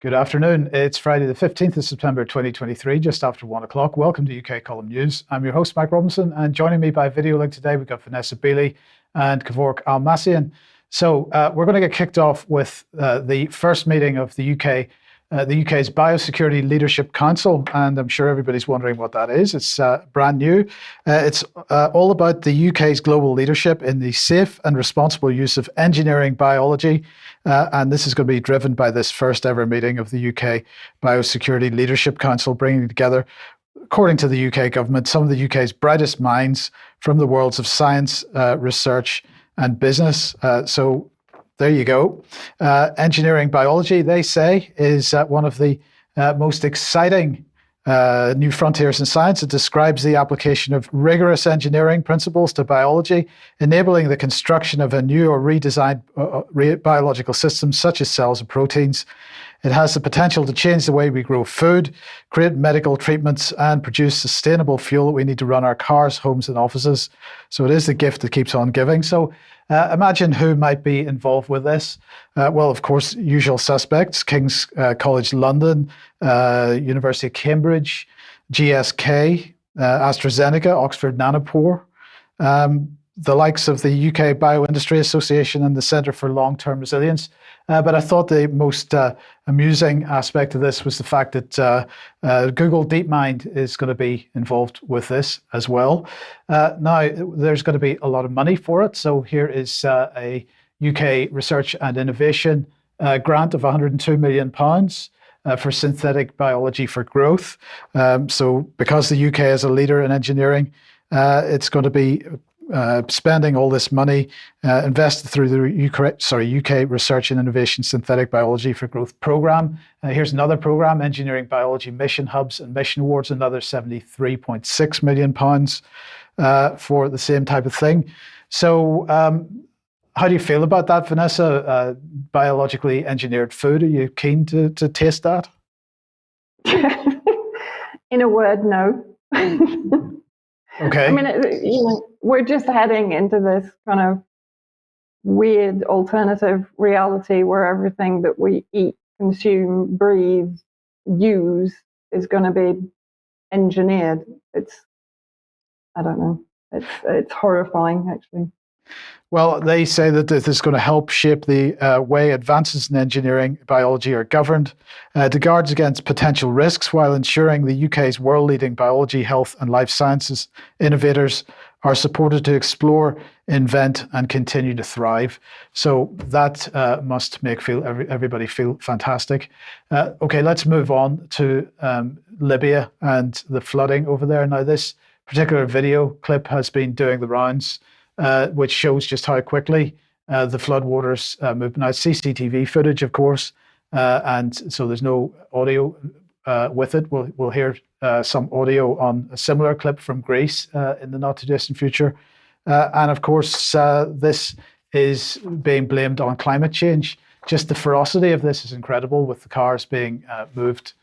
Good afternoon. It's Friday the 15th of September 2023, just after 1 o'clock. Welcome to UK Column News. I'm your host, Mike Robinson, and joining me by video link today, we've got Vanessa Beeley and Kevork Almassian. So we're going to get kicked off with the first meeting of the UK's Biosecurity Leadership Council, and I'm sure everybody's wondering what that is. It's brand new. It's all about the UK's global leadership in the safe and responsible use of engineering biology, and this is going to be driven by this first ever meeting of the UK Biosecurity Leadership Council, bringing together, according to the UK government, some of the UK's brightest minds from the worlds of science, research and business. So there you go. Engineering biology, they say, is one of the most exciting new frontiers in science. It describes the application of rigorous engineering principles to biology, enabling the construction of a new or redesigned biological systems such as cells and proteins. It has the potential to change the way we grow food, create medical treatments, and produce sustainable fuel that we need to run our cars, homes, and offices. So it is the gift that keeps on giving. So imagine who might be involved with this. Well, of course, usual suspects: King's College London, University of Cambridge, GSK, AstraZeneca, Oxford Nanopore, the likes of the UK Bioindustry Association and the Centre for Long-Term Resilience. But I thought the most amusing aspect of this was the fact that Google DeepMind is going to be involved with this as well. Now, there's going to be a lot of money for it. So here is a UK Research and Innovation grant of £102 million for synthetic biology for growth. So because the UK is a leader in engineering, it's going to be spending all this money invested through the UK Research and Innovation Synthetic Biology for Growth program. Here's another program, Engineering Biology Mission Hubs and Mission Awards, another £73.6 million for the same type of thing. So how do you feel about that, Vanessa? Biologically engineered food, are you keen to taste that? In a word, no. Okay. I mean, we're just heading into this kind of weird alternative reality where everything that we eat, consume, breathe, use is going to be engineered. I don't know. It's horrifying, actually. Well, they say that this is going to help shape the way advances in engineering biology are governed, to guard against potential risks while ensuring the UK's world-leading biology, health and life sciences innovators are supported to explore, invent and continue to thrive. So that must make everybody feel fantastic. Okay, let's move on to Libya and the flooding over there. Now, this particular video clip has been doing the rounds, which shows just how quickly the floodwaters moved. Now, it's CCTV footage, of course, and so there's no audio with it. We'll hear some audio on a similar clip from Greece in the not-too-distant future. And of course, this is being blamed on climate change. Just the ferocity of this is incredible, with the cars being moved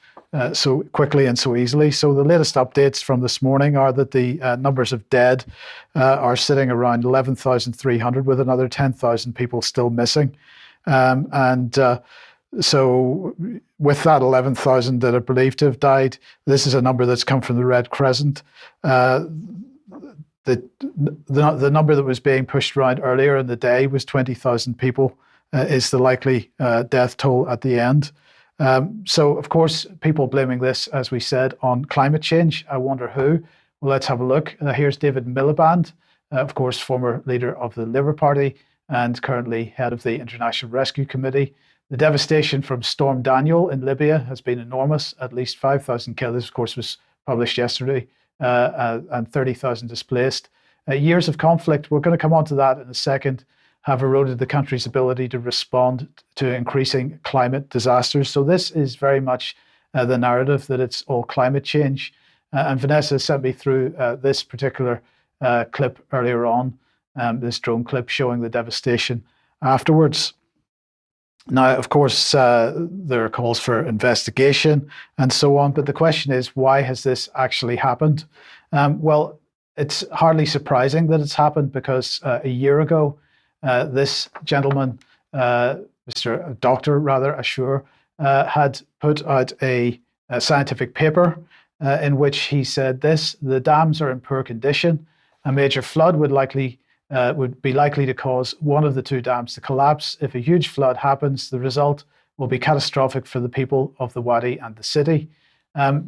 so quickly and so easily. So the latest updates from this morning are that the numbers of dead are sitting around 11,300, with another 10,000 people still missing. So with that 11,000 that are believed to have died, this is a number that's come from the Red Crescent. The number that was being pushed around earlier in the day was 20,000 people is the likely death toll at the end. So, of course, people blaming this, as we said, on climate change. I wonder who. Well, let's have a look. Here's David Miliband, of course, former leader of the Labour Party and currently head of the International Rescue Committee. The devastation from Storm Daniel in Libya has been enormous. At least 5,000 killed. This, of course, was published yesterday, and 30,000 displaced. Years of conflict, we're going to come on to that in a second, have eroded the country's ability to respond to increasing climate disasters. So this is very much the narrative that it's all climate change. And Vanessa sent me through this particular clip earlier on, this drone clip showing the devastation afterwards. Now, of course, there are calls for investigation and so on, but the question is, why has this actually happened? Well, it's hardly surprising that it's happened because a year ago, this gentleman, Dr. Ashur, had put out a scientific paper in which he said this: the dams are in poor condition. A major flood would be likely to cause one of the two dams to collapse. If a huge flood happens, the result will be catastrophic for the people of the Wadi and the city.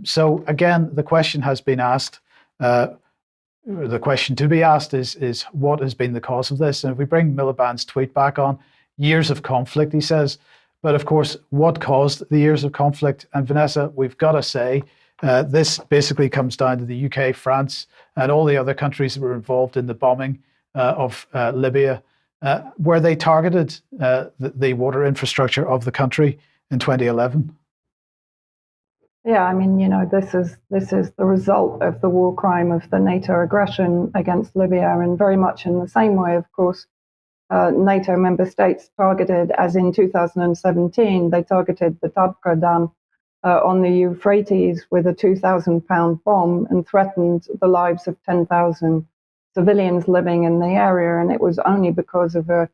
So again, the question has been asked. The question to be asked is what has been the cause of this? And if we bring Miliband's tweet back on, years of conflict, he says. But of course, what caused the years of conflict? And Vanessa, we've got to say, this basically comes down to the UK, France, and all the other countries that were involved in the bombing of Libya, where they targeted the water infrastructure of the country in 2011. Yeah, I mean, this is the result of the war crime of the NATO aggression against Libya, and very much in the same way, of course, NATO member states targeted, as in 2017, they targeted the Tabqa Dam on the Euphrates with a 2,000-pound bomb and threatened the lives of 10,000 civilians living in the area. And it was only because of a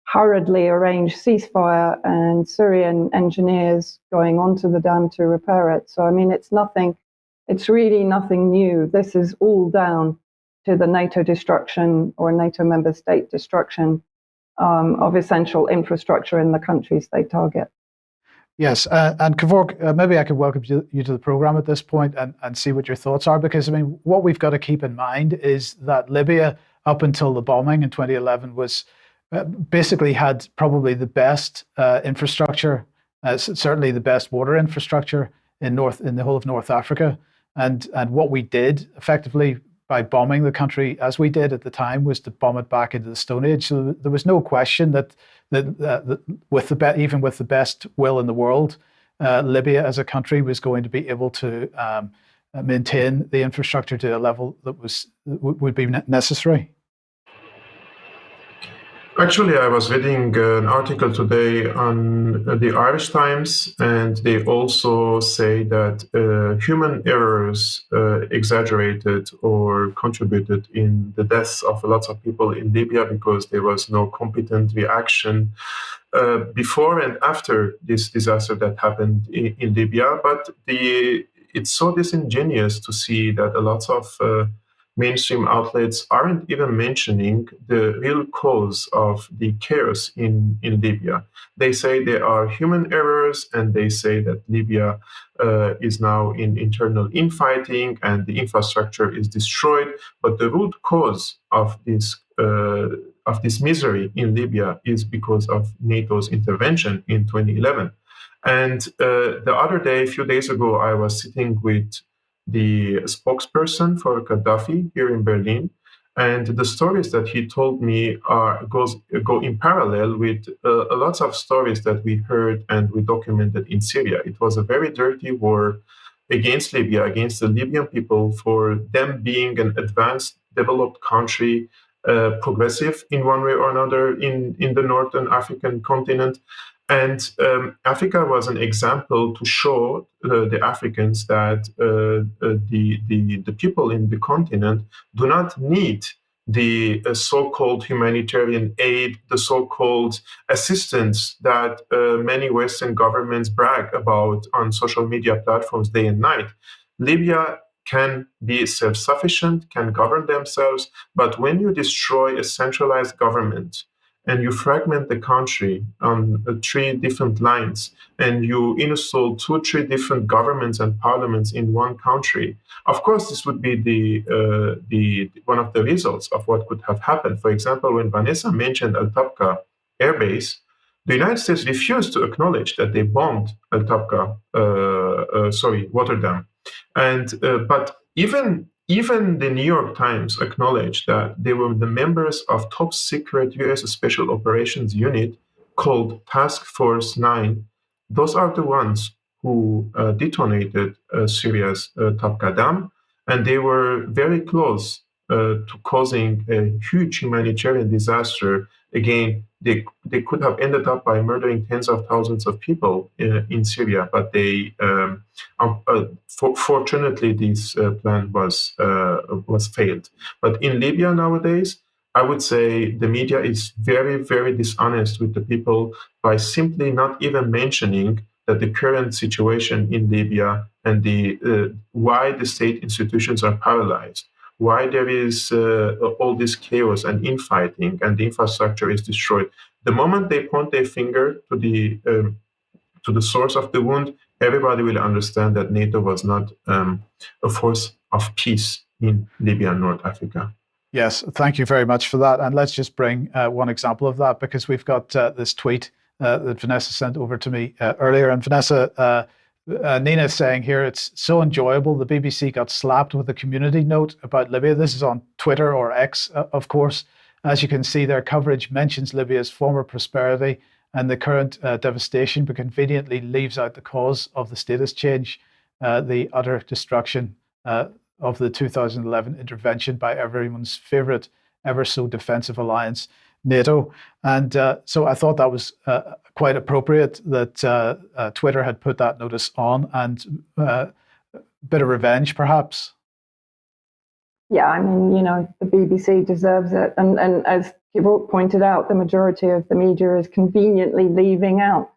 hurriedly arranged ceasefire and Syrian engineers going onto the dam to repair it. So, I mean, it's really nothing new. This is all down to the NATO destruction or NATO member state destruction of essential infrastructure in the countries they target. Yes, and Kevork, maybe I could welcome you to the program at this point and see what your thoughts are, because I mean, what we've got to keep in mind is that Libya, up until the bombing in 2011, was basically had probably the best infrastructure, certainly the best water infrastructure in the whole of North Africa, and what we did effectively by bombing the country as we did at the time was to bomb it back into the Stone Age. So there was no question that even with the best will in the world, Libya as a country was going to be able to maintain the infrastructure to a level that would be necessary. Actually, I was reading an article today on the Irish Times, and they also say that human errors exaggerated or contributed in the deaths of lots of people in Libya because there was no competent reaction before and after this disaster that happened in Libya. But it's so disingenuous to see that a lot of mainstream outlets aren't even mentioning the real cause of the chaos in Libya. They say there are human errors, and they say that Libya is now in internal infighting and the infrastructure is destroyed. But the root cause of this misery in Libya is because of NATO's intervention in 2011. And the other day, a few days ago, I was sitting with the spokesperson for Gaddafi here in Berlin, and the stories that he told me go in parallel with a lot of stories that we heard and we documented in Syria. It was a very dirty war against Libya, against the Libyan people, for them being an advanced, developed country, progressive in one way or another in the Northern African continent. And Africa was an example to show the Africans that the people in the continent do not need the so-called humanitarian aid, the so-called assistance that many Western governments brag about on social media platforms day and night. Libya can be self-sufficient, can govern themselves, but when you destroy a centralized government, and you fragment the country on 3 different lines, and you install 2 or 3 different governments and parliaments in one country. Of course, this would be the one of the results of what could have happened. For example, when Vanessa mentioned Al Tabqa Air Base, the United States refused to acknowledge that they bombed Al Tabqa, water dam, but even the New York Times acknowledged that they were the members of top secret U.S. Special Operations Unit called Task Force 9. Those are the ones who detonated Syria's Tabqa Dam, and they were very close to causing a huge humanitarian disaster. Again, they could have ended up by murdering tens of thousands of people in Syria, but they fortunately this plan was failed. But in Libya nowadays, I would say the media is very, very dishonest with the people by simply not even mentioning that the current situation in Libya and why the state institutions are paralyzed, why there is all this chaos and infighting and the infrastructure is destroyed. The moment they point their finger to the source of the wound, everybody will understand that NATO was not a force of peace in Libya and North Africa. Yes, thank you very much for that. And let's just bring one example of that, because we've got this tweet that Vanessa sent over to me earlier. And Vanessa, Nina is saying here, it's so enjoyable. The BBC got slapped with a community note about Libya. This is on Twitter, or X, of course. As you can see, their coverage mentions Libya's former prosperity and the current devastation, but conveniently leaves out the cause of the status change, the utter destruction of the 2011 intervention by everyone's favorite, ever so defensive alliance, NATO. And so I thought that was quite appropriate that Twitter had put that notice on, and a bit of revenge, perhaps. Yeah, I mean, the BBC deserves it. And as Kevork pointed out, the majority of the media is conveniently leaving out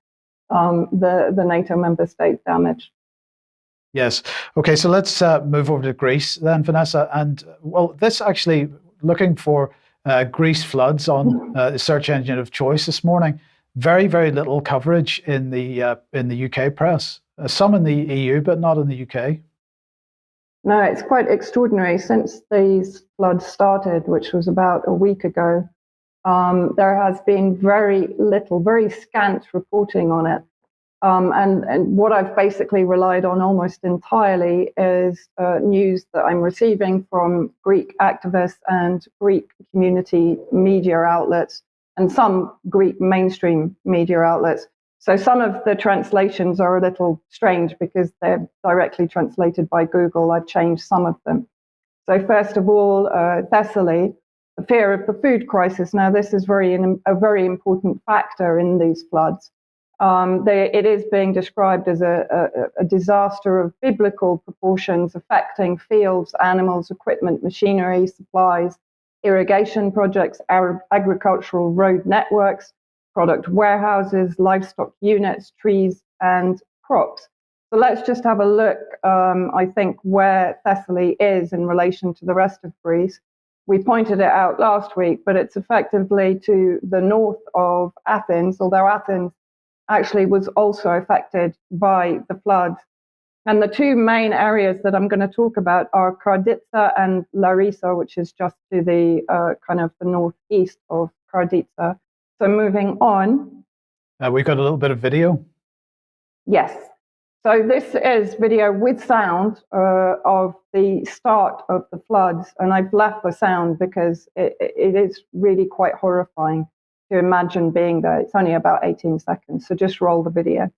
the NATO member state damage. Yes. Okay, so let's move over to Greece then, Vanessa. And well, this actually, looking for Greece floods on the search engine of choice this morning, very, very little coverage in the UK press. Some in the EU, but not in the UK. No, it's quite extraordinary. Since these floods started, which was about a week ago, there has been very little, very scant reporting on it. And what I've basically relied on almost entirely is news that I'm receiving from Greek activists and Greek community media outlets, and some Greek mainstream media outlets. So some of the translations are a little strange because they're directly translated by Google. I've changed some of them. So first of all, Thessaly, the fear of the food crisis. Now, this is a very important factor in these floods. It is being described as a disaster of biblical proportions, affecting fields, animals, equipment, machinery, supplies, irrigation projects, agricultural road networks, product warehouses, livestock units, trees, and crops. So let's just have a look, I think, where Thessaly is in relation to the rest of Greece. We pointed it out last week, but it's effectively to the north of Athens, although Athens actually was also affected by the floods. And the two main areas that I'm going to talk about are Karditsa and Larissa, which is just to the kind of the northeast of Karditsa. So moving on. We've got a little bit of video. Yes. So this is video with sound of the start of the floods. And I've left the sound because it is really quite horrifying to imagine being there. It's only about 18 seconds. So just roll the video.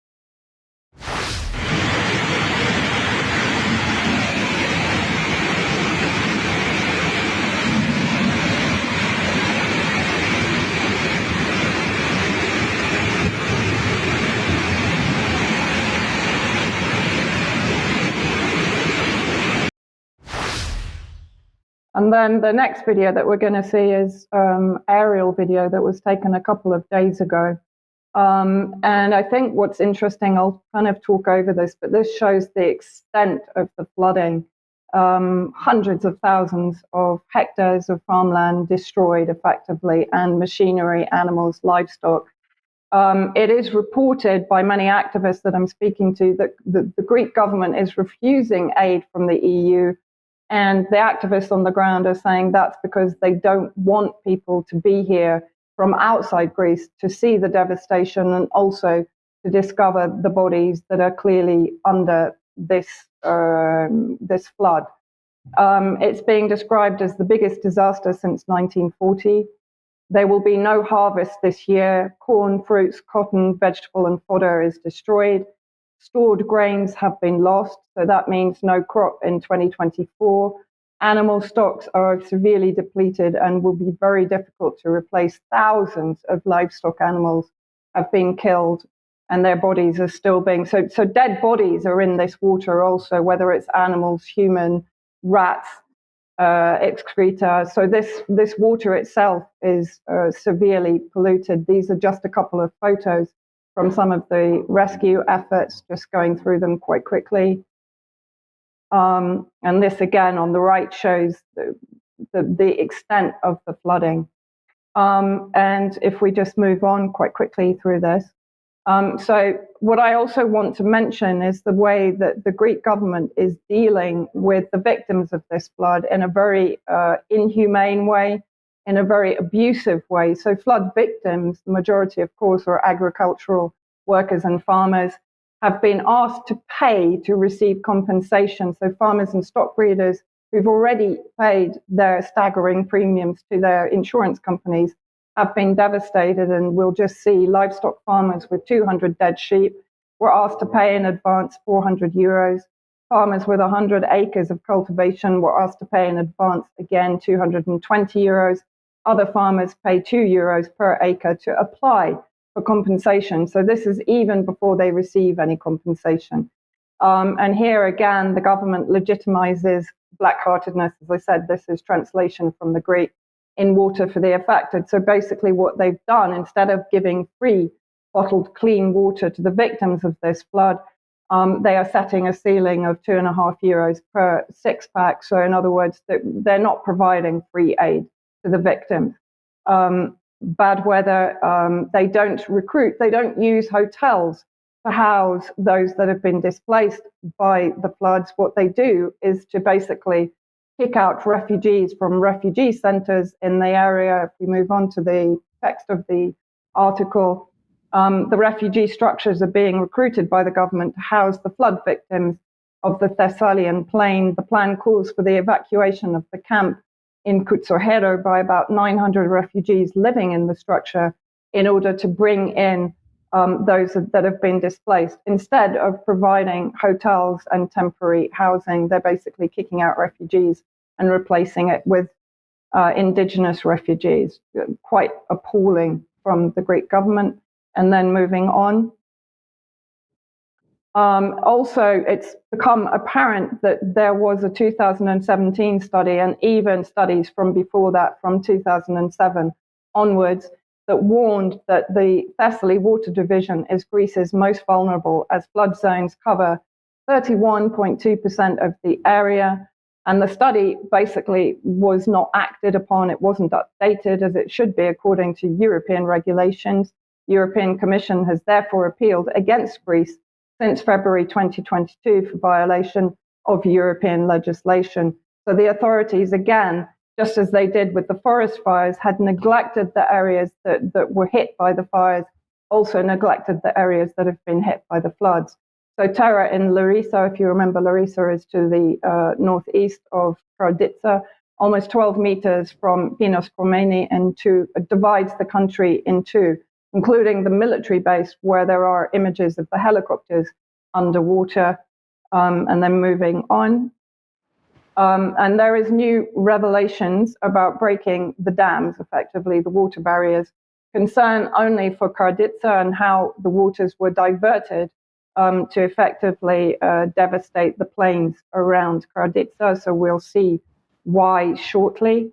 And then the next video that we're going to see is aerial video that was taken a couple of days ago. And I think what's interesting, I'll kind of talk over this, but this shows the extent of the flooding. Hundreds of thousands of hectares of farmland destroyed effectively, and machinery, animals, livestock. It is reported by many activists that I'm speaking to that the Greek government is refusing aid from the EU. And the activists on the ground are saying that's because they don't want people to be here from outside Greece to see the devastation and also to discover the bodies that are clearly under this flood. It's being described as the biggest disaster since 1940. There will be no harvest this year. Corn, fruits, cotton, vegetable and fodder is destroyed. Stored grains have been lost, so that means no crop in 2024. Animal stocks are severely depleted and will be very difficult to replace. Thousands of livestock animals have been killed, and their bodies are still being... So dead bodies are in this water also, whether it's animals, human, rats, excreta. So this water itself is severely polluted. These are just a couple of photos from some of the rescue efforts, just going through them quite quickly. And this again on the right shows the extent of the flooding. And if we just move on quite quickly through this. So what I also want to mention is the way that the Greek government is dealing with the victims of this flood in a very inhumane way, in a very abusive way. So flood victims, the majority, of course, are agricultural workers and farmers, have been asked to pay to receive compensation. So farmers and stock breeders who've already paid their staggering premiums to their insurance companies have been devastated, and we'll just see livestock farmers with 200 dead sheep were asked to pay in advance 400 euros. Farmers with 100 acres of cultivation were asked to pay in advance, again, 220 euros. Other farmers pay 2 euros per acre to apply for compensation. So this is even before they receive any compensation. And here again, the government legitimizes black-heartedness. As I said, this is translation from the Greek, in water for the affected. So basically what they've done, instead of giving free bottled clean water to the victims of this flood, they are setting a ceiling of 2.5 euros per six-pack. So in other words, they're not providing free aid to the victims. Bad weather, they don't recruit, they don't use hotels to house those that have been displaced by the floods. What they do is to basically kick out refugees from refugee centers in the area. If we move on to the text of the article, the refugee structures are being recruited by the government to house the flood victims of the Thessalian plain. The plan calls for the evacuation of the camp in Kutsohero by about 900 refugees living in the structure in order to bring in those that have been displaced. Instead of providing hotels and temporary housing, they're basically kicking out refugees and replacing it with indigenous refugees. Quite appalling from the Greek government. And then moving on. Also, it's become apparent that there was a 2017 study, and even studies from before that, from 2007 onwards, that warned that the Thessaly water division is Greece's most vulnerable, as flood zones cover 31.2% of the area. And the study basically was not acted upon. It wasn't updated as it should be according to European regulations. The European Commission has therefore appealed against Greece since February 2022 for violation of European legislation. So the authorities, again, just as they did with the forest fires, had neglected the areas that were hit by the fires, also neglected the areas that have been hit by the floods. So Terra in Larissa, if you remember, Larissa is to the northeast of Karditsa, almost 12 meters from Pinos Komeni, and divides the country in two, including the military base where there are images of the helicopters underwater. And then moving on. And there is new revelations about breaking the dams, effectively the water barriers, concern only for Karditsa and how the waters were diverted to effectively devastate the plains around Karditsa. So we'll see why shortly.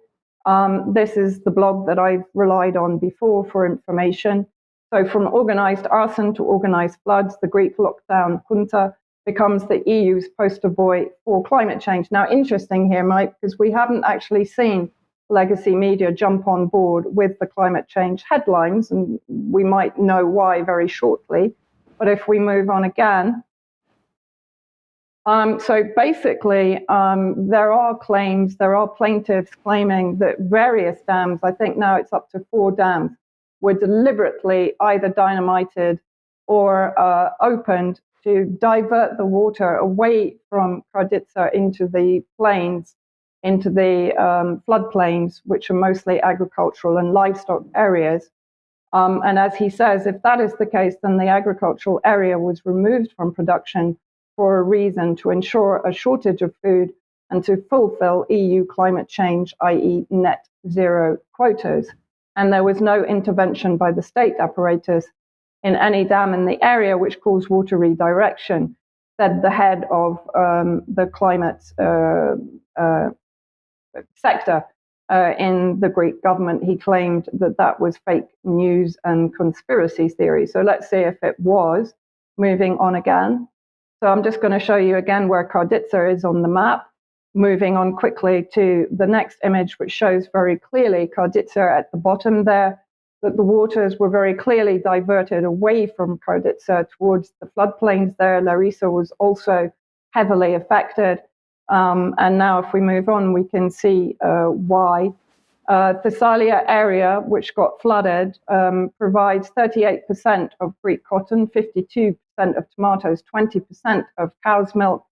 This is the blog that I've relied on before for information. So from organized arson to organized floods, the Greek lockdown junta becomes the EU's poster boy for climate change. Now, interesting here, Mike, because we haven't actually seen legacy media jump on board with the climate change headlines, and we might know why very shortly. But if we move on again, so basically, there are plaintiffs claiming that various dams, I think now it's up to 4 dams, were deliberately either dynamited or opened to divert the water away from Karditsa into the plains, into the floodplains, which are mostly agricultural and livestock areas. And as he says, if that is the case, then the agricultural area was removed from production for a reason, to ensure a shortage of food and to fulfill EU climate change, i.e. net zero quotas. And there was no intervention by the state apparatus in any dam in the area which caused water redirection, said the head of the climate sector in the Greek government. He claimed that that was fake news and conspiracy theory. So let's see if it was. Moving on again. So I'm just going to show you again where Karditsa is on the map. Moving on quickly to the next image, which shows very clearly Karditsa at the bottom there, that the waters were very clearly diverted away from Karditsa towards the floodplains there. Larissa was also heavily affected. And now if we move on, we can see why. Thessalia area, which got flooded, provides 38% of Greek cotton, 52% of tomatoes, 20% of cow's milk,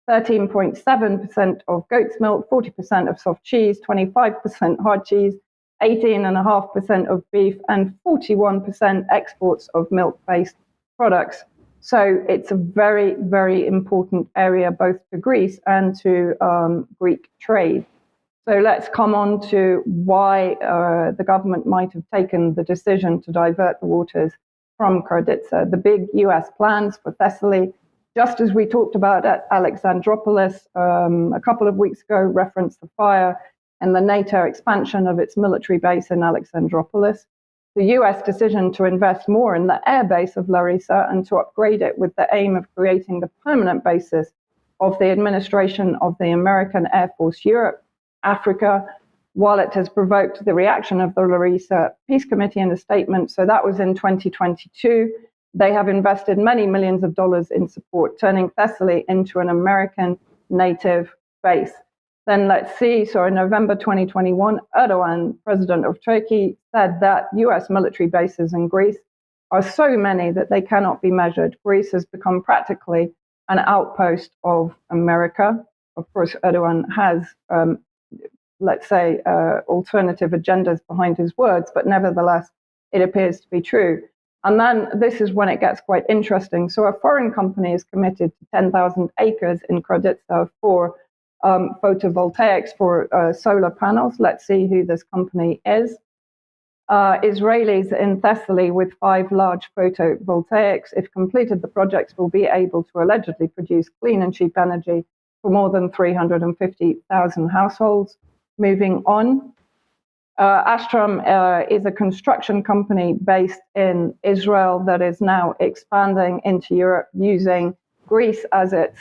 13.7% of goat's milk, 40% of soft cheese, 25% hard cheese, 18.5% of beef, and 41% exports of milk-based products. So it's a very, very important area both to Greece and to Greek trade. So let's come on to why the government might have taken the decision to divert the waters from Karditsa. The big US plans for Thessaly, just as we talked about at Alexandroupolis a couple of weeks ago, referenced the fire and the NATO expansion of its military base in Alexandroupolis. The US decision to invest more in the air base of Larissa and to upgrade it with the aim of creating the permanent basis of the administration of the American Air Force Europe, Africa, while it has provoked the reaction of the Larissa Peace Committee in a statement. So that was in 2022. They have invested many millions of dollars in support, turning Thessaly into an American native base. Then let's see, so in November 2021, Erdogan, president of Turkey, said that US military bases in Greece are so many that they cannot be measured. Greece has become practically an outpost of America. Of course, Erdogan has, let's say, alternative agendas behind his words, but nevertheless, it appears to be true. And then this is when it gets quite interesting. So a foreign company is committed to 10,000 acres in Karditsa for photovoltaics, for solar panels. Let's see who this company is. Israelis in Thessaly with 5 large photovoltaics. If completed, the projects will be able to allegedly produce clean and cheap energy for more than 350,000 households. Moving on. Astrom is a construction company based in Israel that is now expanding into Europe using Greece as its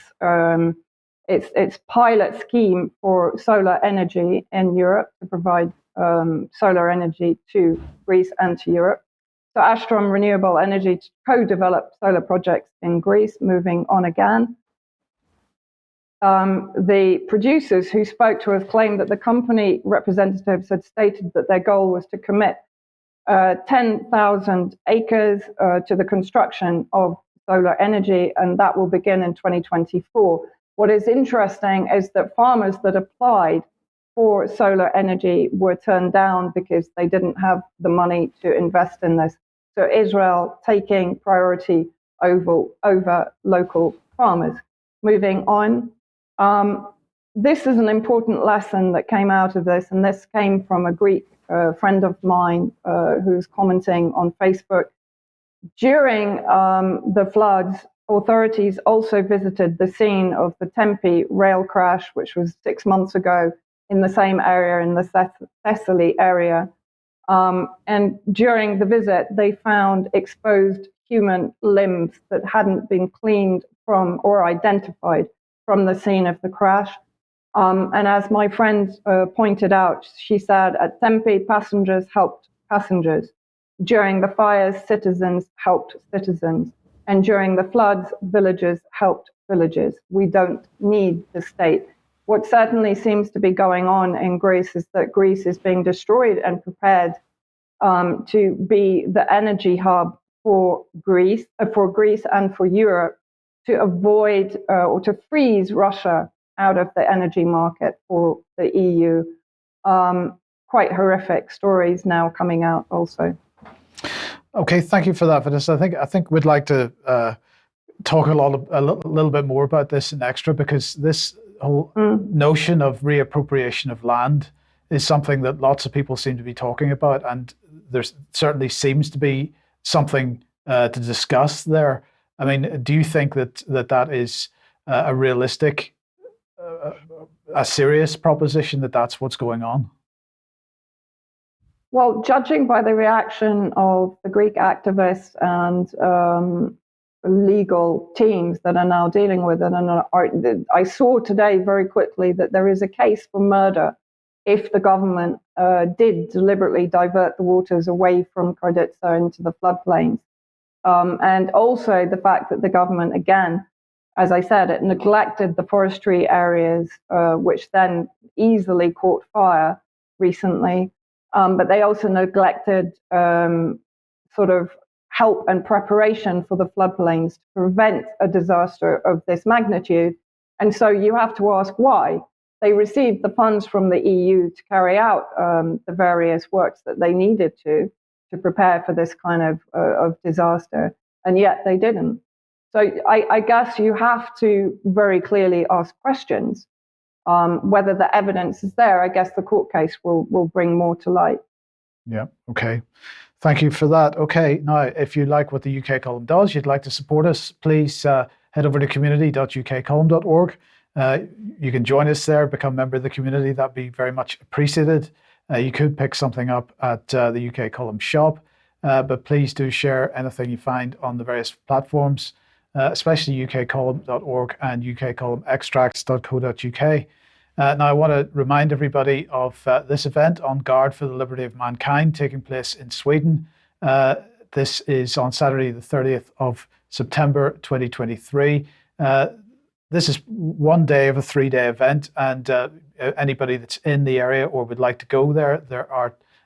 pilot scheme for solar energy in Europe to provide solar energy to Greece and to Europe. So Astrom Renewable Energy co-developed solar projects in Greece. Moving on again. The producers who spoke to us claimed that the company representatives had stated that their goal was to commit 10,000 acres to the construction of solar energy, and that will begin in 2024. What is interesting is that farmers that applied for solar energy were turned down because they didn't have the money to invest in this. So Israel taking priority over local farmers. Moving on. This is an important lesson that came out of this, and this came from a Greek friend of mine who's commenting on Facebook. During the floods, authorities also visited the scene of the Tempe rail crash, which was 6 months ago in the same area, in the Thessaly area. And during the visit, they found exposed human limbs that hadn't been cleaned from or identified from the scene of the crash. And as my friend pointed out, she said at Tempe, passengers helped passengers. During the fires, citizens helped citizens. And during the floods, villagers helped villagers. We don't need the state. What certainly seems to be going on in Greece is that Greece is being destroyed and prepared to be the energy hub for Greece and for Europe, to avoid or to freeze Russia out of the energy market for the EU. Quite horrific stories now coming out also. Okay, thank you for that, Vanessa. I think we'd like to talk a little bit more about this in extra, because this whole notion of reappropriation of land is something that lots of people seem to be talking about, and there certainly seems to be something to discuss there. I mean, do you think that is a realistic, a serious proposition, that that's what's going on? Well, judging by the reaction of the Greek activists and legal teams that are now dealing with it, and I saw today very quickly that there is a case for murder if the government did deliberately divert the waters away from Karditsa into the floodplains. And also the fact that the government, again, as I said, it neglected the forestry areas, which then easily caught fire recently. But they also neglected sort of help and preparation for the floodplains to prevent a disaster of this magnitude. And so you have to ask why. They received the funds from the EU to carry out the various works that they needed to prepare for this kind of disaster, and yet they didn't. So I guess you have to very clearly ask questions. Whether the evidence is there, I guess the court case will bring more to light. Yeah, okay. Thank you for that. Okay, now, if you like what the UK Column does, you'd like to support us, please head over to community.ukcolumn.org. You can join us there, become a member of the community. That'd be very much appreciated. You could pick something up at the UK Column shop, but please do share anything you find on the various platforms, especially ukcolumn.org and ukcolumnextracts.co.uk. Now, I want to remind everybody of this event, On Guard for the Liberty of Mankind, taking place in Sweden. This is on Saturday, the 30th of September, 2023. This is one day of a 3-day event, and anybody that's in the area or would like to go there,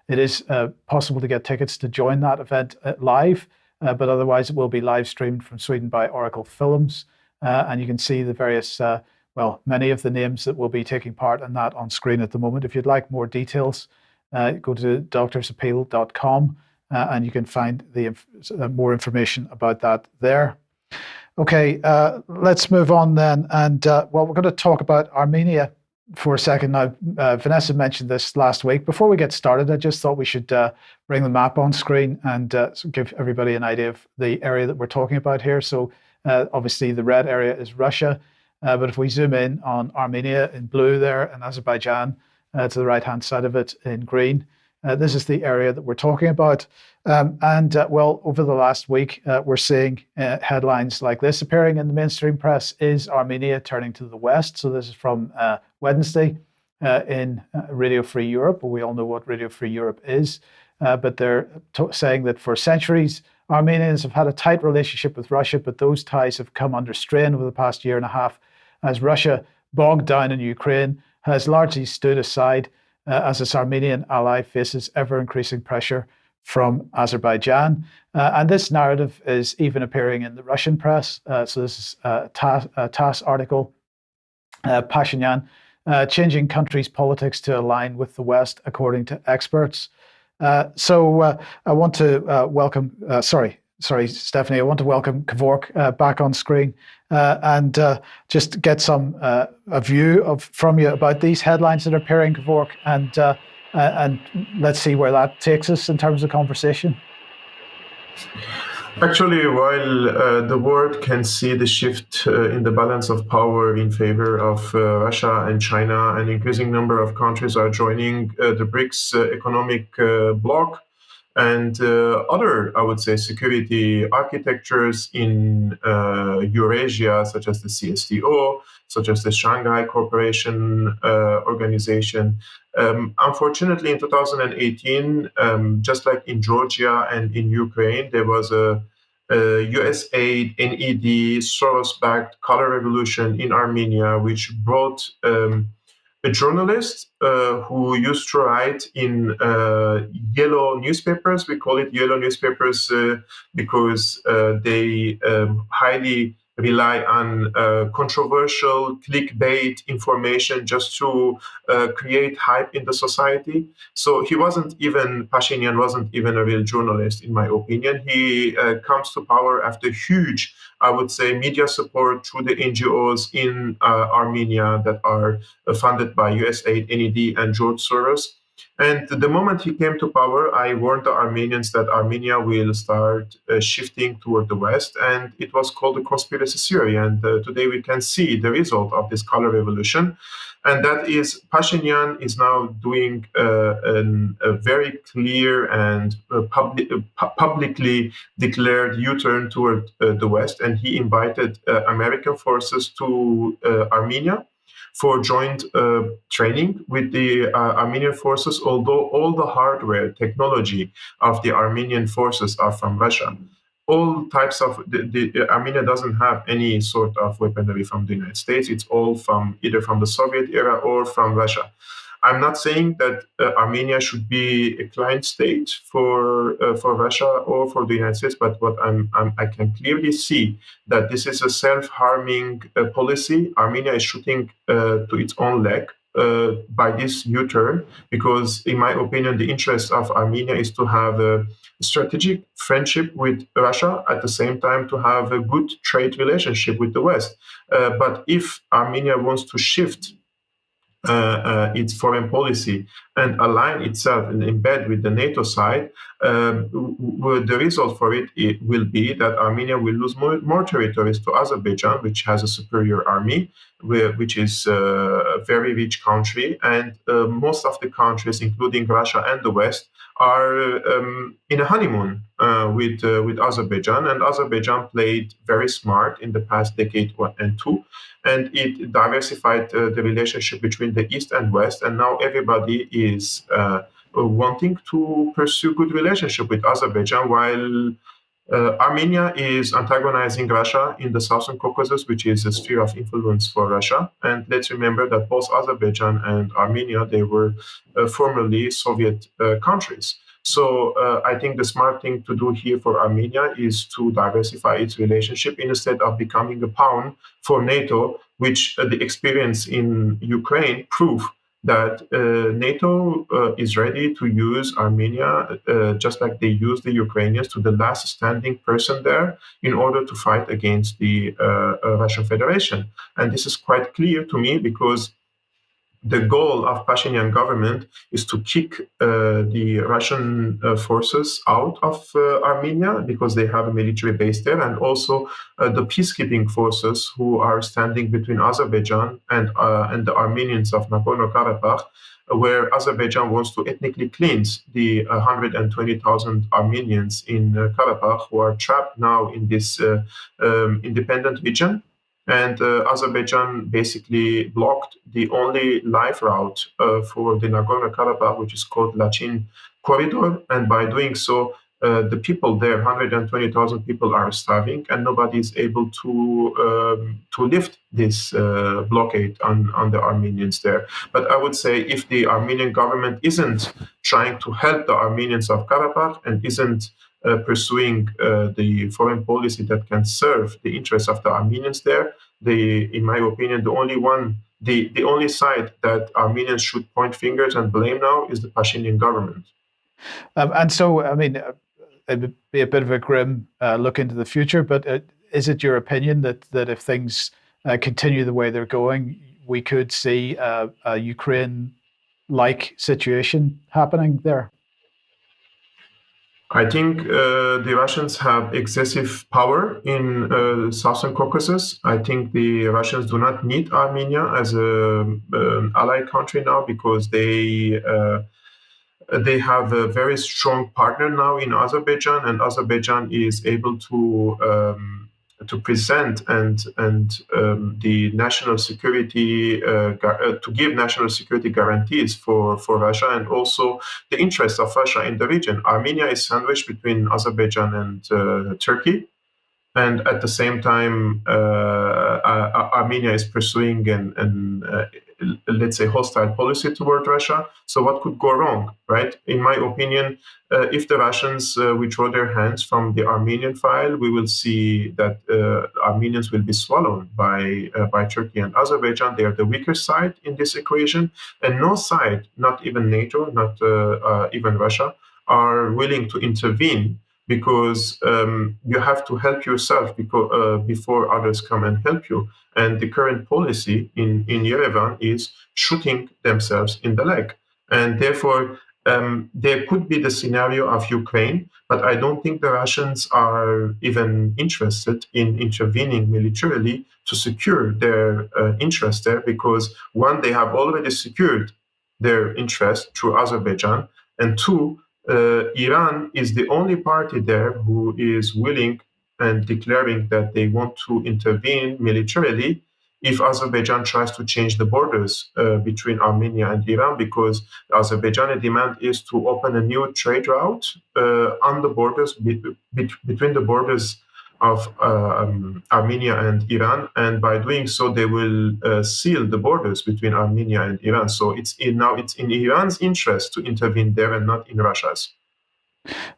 it is possible to get tickets to join that event live, but otherwise it will be live streamed from Sweden by Oracle Films, and you can see the various, many of the names that will be taking part in that on screen at the moment. If you'd like more details, go to doctorsappeal.com and you can find more information about that there. Okay, let's move on then. And we're going to talk about Armenia for a second now. Vanessa mentioned this last week. Before we get started, I just thought we should bring the map on screen and give everybody an idea of the area that we're talking about here. So obviously the red area is Russia, but if we zoom in on Armenia in blue there and Azerbaijan to the right-hand side of it in green, this is the area that we're talking about. Over the last week, we're seeing headlines like this appearing in the mainstream press. Is Armenia turning to the West? So this is from Wednesday in Radio Free Europe. We all know what Radio Free Europe is, but they're saying that for centuries, Armenians have had a tight relationship with Russia, but those ties have come under strain over the past year and a half as Russia, bogged down in Ukraine, has largely stood aside as its Armenian ally faces ever-increasing pressure from Azerbaijan. And this narrative is even appearing in the Russian press. So this is a TASS article, Pashinyan, changing countries' politics to align with the West, according to experts. I want to welcome, Stephanie, I want to welcome Kevork back on screen and just get a view from you about these headlines that are appearing, Kevork, and let's see where that takes us in terms of conversation. Actually, while the world can see the shift in the balance of power in favor of Russia and China, an increasing number of countries are joining the BRICS economic bloc, and other, I would say, security architectures in Eurasia, such as the CSTO, such as the Shanghai Cooperation Organization. Unfortunately, in 2018, just like in Georgia and in Ukraine, there was a USAID, NED, Soros-backed color revolution in Armenia, which brought a journalist who used to write in yellow newspapers. We call it yellow newspapers because they highly rely on controversial clickbait information just to create hype in the society. So Pashinyan wasn't even a real journalist, in my opinion. He comes to power after huge, I would say, media support through the NGOs in Armenia that are funded by USAID, NED, and George Soros. And the moment he came to power, I warned the Armenians that Armenia will start shifting toward the West, and it was called the conspiracy theory. And today we can see the result of this color revolution, and that is Pashinyan is now doing a very clear and publicly declared U-turn toward the West, and he invited American forces to Armenia for joint training with the Armenian forces, although all the hardware technology of the Armenian forces are from Russia. All types of Armenia doesn't have any sort of weaponry from the United States. It's all from either from the Soviet era or from Russia. I'm not saying that Armenia should be a client state for Russia or for the United States, but what I can clearly see that this is a self-harming policy. Armenia is shooting to its own leg by this U-turn, because, in my opinion, the interest of Armenia is to have a strategic friendship with Russia, at the same time to have a good trade relationship with the West. But if Armenia wants to shift its foreign policy and align itself and embed with the NATO side, the result for it will be that Armenia will lose more territories to Azerbaijan, which has a superior army, which is a very rich country, and most of the countries, including Russia and the West, are in a honeymoon with Azerbaijan, and Azerbaijan played very smart in the past decade and two, and it diversified the relationship between the East and West, and now everybody is wanting to pursue good relationship with Azerbaijan, while Armenia is antagonizing Russia in the Southern Caucasus, which is a sphere of influence for Russia. And let's remember that both Azerbaijan and Armenia, they were formerly Soviet countries. So I think the smart thing to do here for Armenia is to diversify its relationship instead of becoming a pawn for NATO, which the experience in Ukraine prove that NATO is ready to use Armenia just like they used the Ukrainians, to the last standing person there, in order to fight against the Russian Federation. And this is quite clear to me, because the goal of Pashinyan government is to kick the Russian forces out of Armenia, because they have a military base there, and also the peacekeeping forces who are standing between Azerbaijan and the Armenians of Nagorno-Karabakh, where Azerbaijan wants to ethnically cleanse the 120,000 Armenians in Karabakh who are trapped now in this independent region. And Azerbaijan basically blocked the only life route for the Nagorno-Karabakh, which is called Lachin Corridor. And by doing so, the people there, 120,000 people, are starving, and nobody is able to lift this blockade on the Armenians there. But I would say, if the Armenian government isn't trying to help the Armenians of Karabakh and isn't pursuing the foreign policy that can serve the interests of the Armenians there, in my opinion, the only side that Armenians should point fingers and blame now is the Pashinyan government. And so, I mean, it would be a bit of a grim look into the future, but is it your opinion that if things continue the way they're going, we could see a Ukraine-like situation happening there? I think the Russians have excessive power in the Southern Caucasus. I think the Russians do not need Armenia as an ally country now, because they have a very strong partner now in Azerbaijan, and Azerbaijan is able to present and the national security to give national security guarantees for Russia, and also the interests of Russia in the region. Armenia is sandwiched between Azerbaijan and Turkey, and at the same time, Armenia is pursuing an let's say, hostile policy toward Russia. So what could go wrong, right? In my opinion, if the Russians withdraw their hands from the Armenian file, we will see that Armenians will be swallowed by Turkey and Azerbaijan. They are the weaker side in this equation, and no side, not even NATO, not even Russia, are willing to intervene, because you have to help yourself before others come and help you. And the current policy in Yerevan is shooting themselves in the leg. And therefore, there could be the scenario of Ukraine, but I don't think the Russians are even interested in intervening militarily to secure their interest there, because one, they have already secured their interest through Azerbaijan, and two, Iran is the only party there who is willing and declaring that they want to intervene militarily if Azerbaijan tries to change the borders between Armenia and Iran, because the Azerbaijani demand is to open a new trade route on the borders between the borders of Armenia and Iran, and by doing so, they will seal the borders between Armenia and Iran. So now it's in Iran's interest to intervene there and not in Russia's.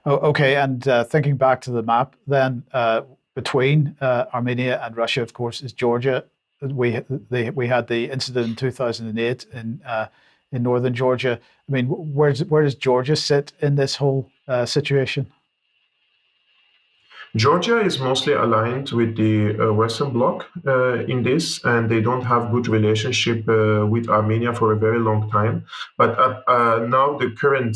Oh, okay, and thinking back to the map, then between Armenia and Russia, of course, is Georgia. We had the incident in 2008 in northern Georgia. I mean, where does Georgia sit in this whole situation? Georgia is mostly aligned with the Western Bloc in this, and they don't have good relationship with Armenia for a very long time. But now the current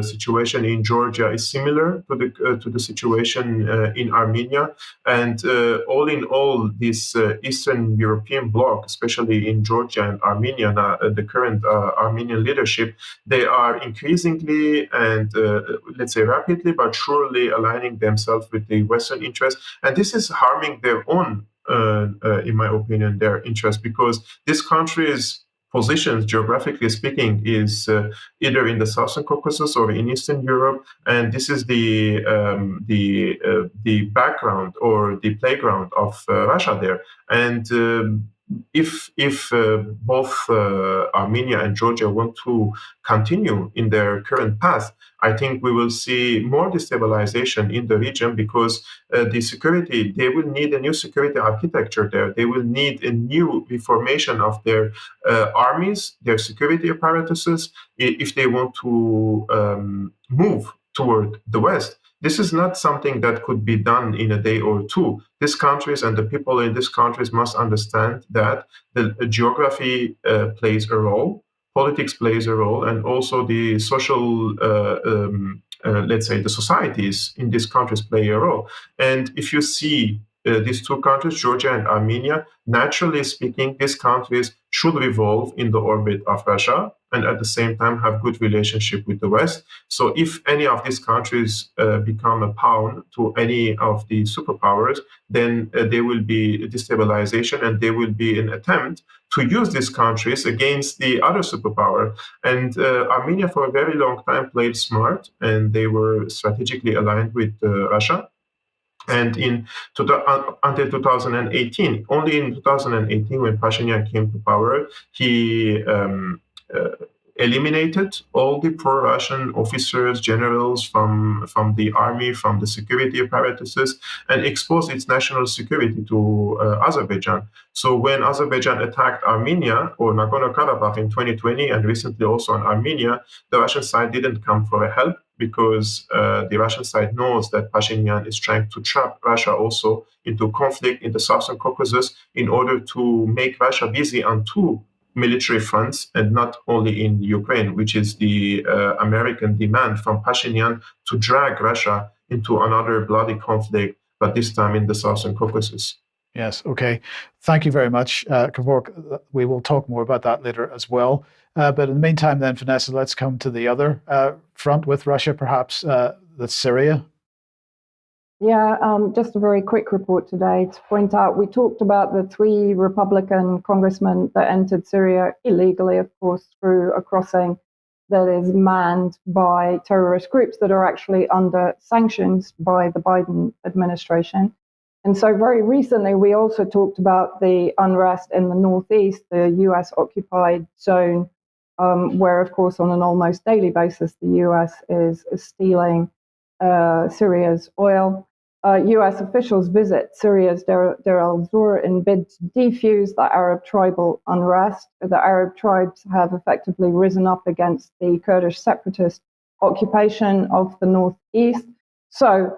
situation in Georgia is similar to the situation in Armenia, and all in all, this Eastern European bloc, especially in Georgia and Armenia, the current Armenian leadership, they are increasingly and let's say rapidly but surely aligning themselves with the Western interest, and this is harming their own, in my opinion, their interest, because this country's positions, geographically speaking, is either in the Southern Caucasus or in Eastern Europe, and this is the background or the playground of Russia there, and. If both Armenia and Georgia want to continue in their current path, I think we will see more destabilization in the region, because the security, they will need a new security architecture there. They will need a new reformation of their armies, their security apparatuses, if they want to move toward the West. This is not something that could be done in a day or two. These countries and the people in these countries must understand that the geography plays a role, politics plays a role, and also the social, let's say, the societies in these countries play a role. And if you see these two countries, Georgia and Armenia, naturally speaking, these countries should revolve in the orbit of Russia and at the same time have good relationship with the West. So if any of these countries become a pawn to any of the superpowers, then there will be destabilization, and there will be an attempt to use these countries against the other superpower. And Armenia for a very long time played smart, and they were strategically aligned with Russia. And until 2018, only in 2018, when Pashinyan came to power, he eliminated all the pro-Russian officers, generals from the army, from the security apparatuses, and exposed its national security to Azerbaijan. So when Azerbaijan attacked Armenia or Nagorno-Karabakh in 2020, and recently also on Armenia, the Russian side didn't come for help, because the Russian side knows that Pashinyan is trying to trap Russia also into conflict in the Southern Caucasus in order to make Russia busy on two military fronts, and not only in Ukraine, which is the American demand from Pashinyan to drag Russia into another bloody conflict, but this time in the Southern Caucasus. Yes, okay. Thank you very much, Kevork. We will talk more about that later as well. But in the meantime then, Vanessa, let's come to the other front with Russia, perhaps, that's Syria. Yeah, just a very quick report today to point out, we talked about the 3 Republican congressmen that entered Syria illegally, of course, through a crossing that is manned by terrorist groups that are actually under sanctions by the Biden administration. And so very recently, we also talked about the unrest in the northeast, the US-occupied zone, where, of course, on an almost daily basis, the US is stealing Syria's oil. US officials visit Syria's Deir al-Zur in bid to defuse the Arab tribal unrest. The Arab tribes have effectively risen up against the Kurdish separatist occupation of the northeast. So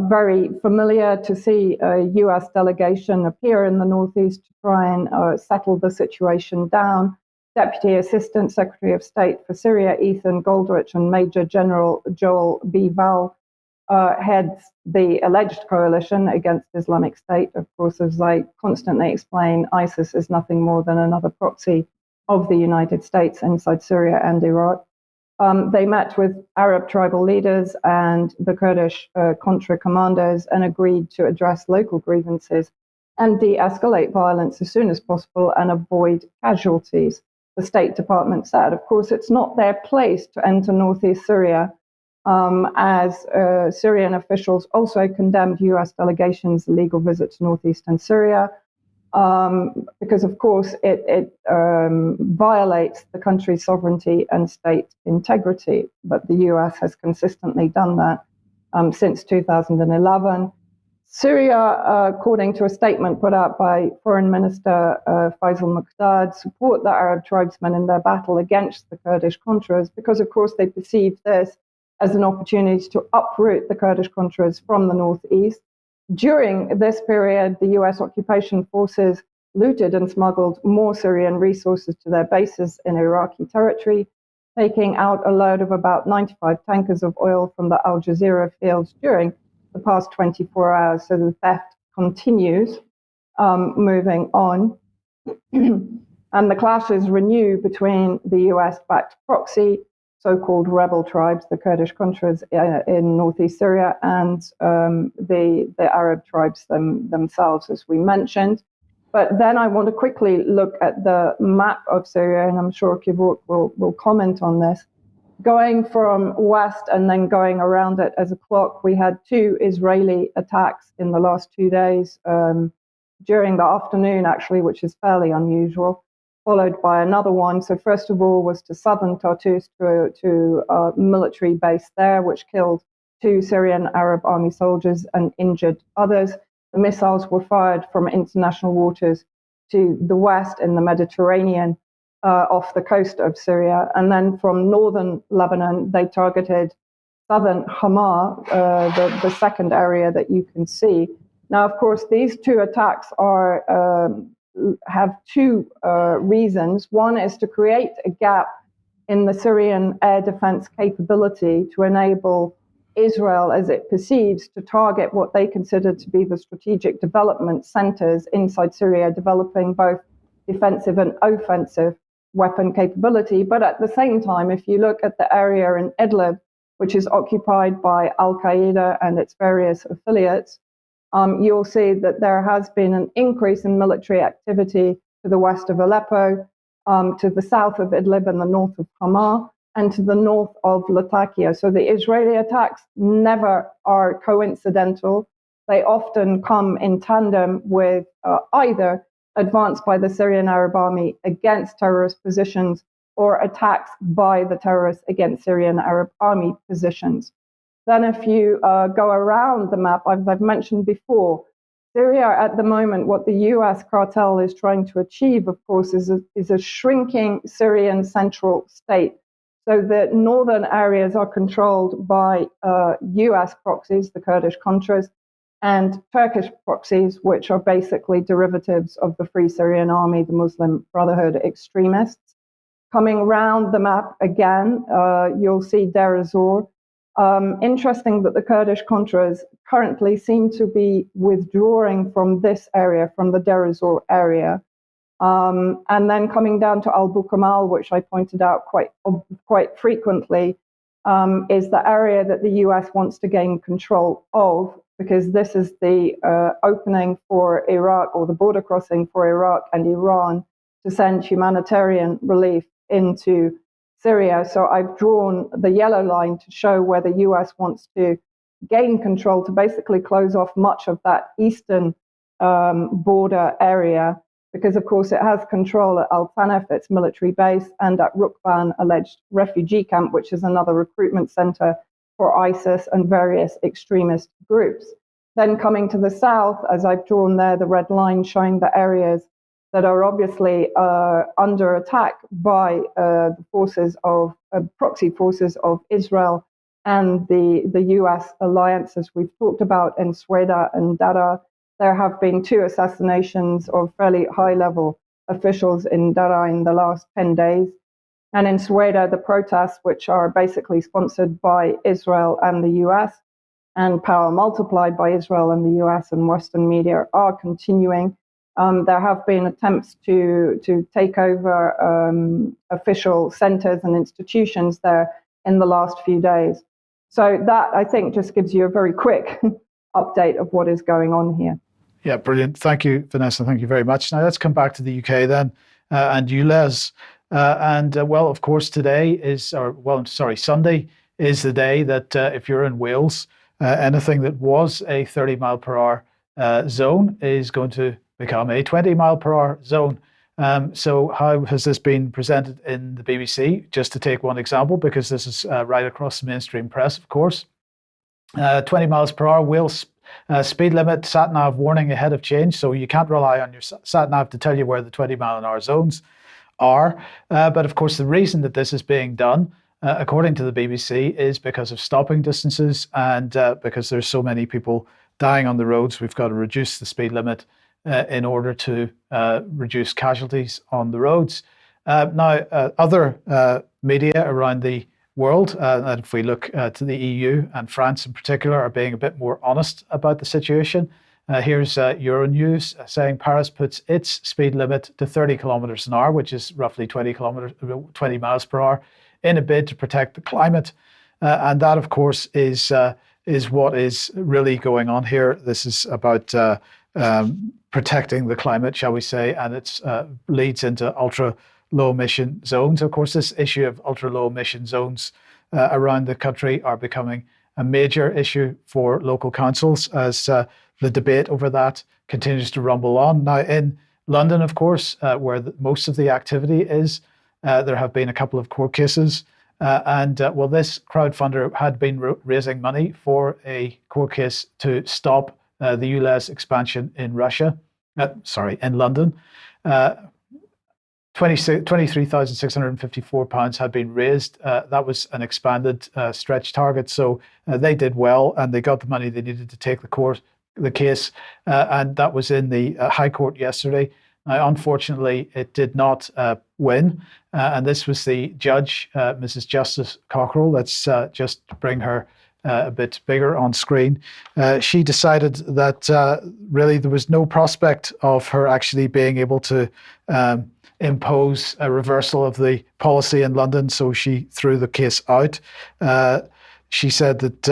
very familiar to see a US delegation appear in the northeast to try and settle the situation down. Deputy Assistant Secretary of State for Syria, Ethan Goldrich, and Major General Joel B. Val heads the alleged coalition against Islamic State. Of course, as I constantly explain, ISIS is nothing more than another proxy of the United States inside Syria and Iraq. They met with Arab tribal leaders and the Kurdish Contra commanders and agreed to address local grievances and de-escalate violence as soon as possible and avoid casualties, the State Department said. Of course, it's not their place to enter northeast Syria, as Syrian officials also condemned U.S. delegations' illegal visit to northeastern Syria, because, of course, it violates the country's sovereignty and state integrity. But the U.S. has consistently done that since 2011. Syria, according to a statement put out by Foreign Minister Faisal Muqdad, support the Arab tribesmen in their battle against the Kurdish Contras because, of course, they perceive this as an opportunity to uproot the Kurdish Contras from the northeast. During this period, the US occupation forces looted and smuggled more Syrian resources to their bases in Iraqi territory, taking out a load of about 95 tankers of oil from the Al Jazeera fields during the past 24 hours. So the theft continues, moving on. And the clashes renew between the US-backed proxy, so-called rebel tribes, the Kurdish Contras in northeast Syria, and the Arab tribes themselves, as we mentioned. But then I want to quickly look at the map of Syria, and I'm sure Kevork will comment on this. Going from west and then going around it as a clock, we had 2 Israeli attacks in the last 2 days, during the afternoon, actually, which is fairly unusual, followed by another one. So first of all was to southern Tartus, to a military base there, which killed 2 Syrian Arab army soldiers and injured others. The missiles were fired from international waters to the west in the Mediterranean, off the coast of Syria. And then from northern Lebanon, they targeted southern Hama, the second area that you can see. Now, of course, these 2 attacks have 2 reasons. One is to create a gap in the Syrian air defense capability to enable Israel, as it perceives, to target what they consider to be the strategic development centers inside Syria, developing both defensive and offensive weapon capability. But at the same time, if you look at the area in Idlib, which is occupied by Al-Qaeda and its various affiliates, you'll see that there has been an increase in military activity to the west of Aleppo, to the south of Idlib and the north of Hama, and to the north of Latakia. So the Israeli attacks never are coincidental. They often come in tandem with either advance by the Syrian Arab Army against terrorist positions or attacks by the terrorists against Syrian Arab Army positions. Then if you go around the map, as I've mentioned before, Syria at the moment, what the US cartel is trying to achieve, of course, is a shrinking Syrian central state. So the northern areas are controlled by US proxies, the Kurdish Contras, and Turkish proxies, which are basically derivatives of the Free Syrian Army, the Muslim Brotherhood extremists. Coming round the map again, you'll see Deir ez-Zor. Interesting that the Kurdish Contras currently seem to be withdrawing from this area, from the Deir ez-Zor area. And then coming down to Al-Bukamal, which I pointed out quite frequently, is the area that the US wants to gain control of, because this is the opening for Iraq, or the border crossing for Iraq and Iran, to send humanitarian relief into Syria. So I've drawn the yellow line to show where the US wants to gain control, to basically close off much of that eastern border area, because of course it has control at Al-Tanef, its military base, and at Rukban, alleged refugee camp, which is another recruitment center for ISIS and various extremist groups. Then coming to the south, as I've drawn there, the red line showing the areas that are obviously under attack by the forces of proxy forces of Israel and the US alliance, as we've talked about in Sweda and Dara. There have been 2 assassinations of fairly high-level officials in Daraa in the last 10 days. And in Soweto, the protests, which are basically sponsored by Israel and the US, and power multiplied by Israel and the US and Western media, are continuing. There have been attempts to take over official centers and institutions there in the last few days. So that, I think, just gives you a very quick update of what is going on here. Yeah, brilliant. Thank you, Vanessa. Thank you very much. Now let's come back to the UK then, and ULEZ. Well, of course, Sunday is the day that if you're in Wales, anything that was a 30 mile per hour zone is going to become a 20 mile per hour zone. So how has this been presented in the BBC? Just to take one example, because this is right across the mainstream press, of course. 20 miles per hour, Wales speed limit, sat-nav warning ahead of change. So you can't rely on your sat-nav to tell you where the 20 mile an hour zones are. But of course, the reason that this is being done, according to the BBC, is because of stopping distances and because there's so many people dying on the roads. We've got to reduce the speed limit in order to reduce casualties on the roads. Now, other media around the world, and if we look to the EU and France in particular, are being a bit more honest about the situation. Here's Euronews saying Paris puts its speed limit to 30 kilometers an hour, which is roughly 20 miles per hour, in a bid to protect the climate. And that, of course, is what is really going on here. This is about protecting the climate, shall we say, and it leads into ultra low emission zones. Of course, this issue of ultra low emission zones around the country are becoming a major issue for local councils as the debate over that continues to rumble on. Now, in London, of course, where most of the activity is, there have been a couple of court cases. Well, this crowdfunder had been raising money for a court case to stop the ULEZ expansion in in London. £23,654 had been raised. That was an expanded stretch target. So they did well and they got the money they needed to take the case. And that was in the High Court yesterday. Now, unfortunately, it did not win. And this was the judge, Mrs. Justice Cockerell. Let's just bring her a bit bigger on screen. She decided that really there was no prospect of her actually being able to impose a reversal of the policy in London, so she threw the case out. She said that,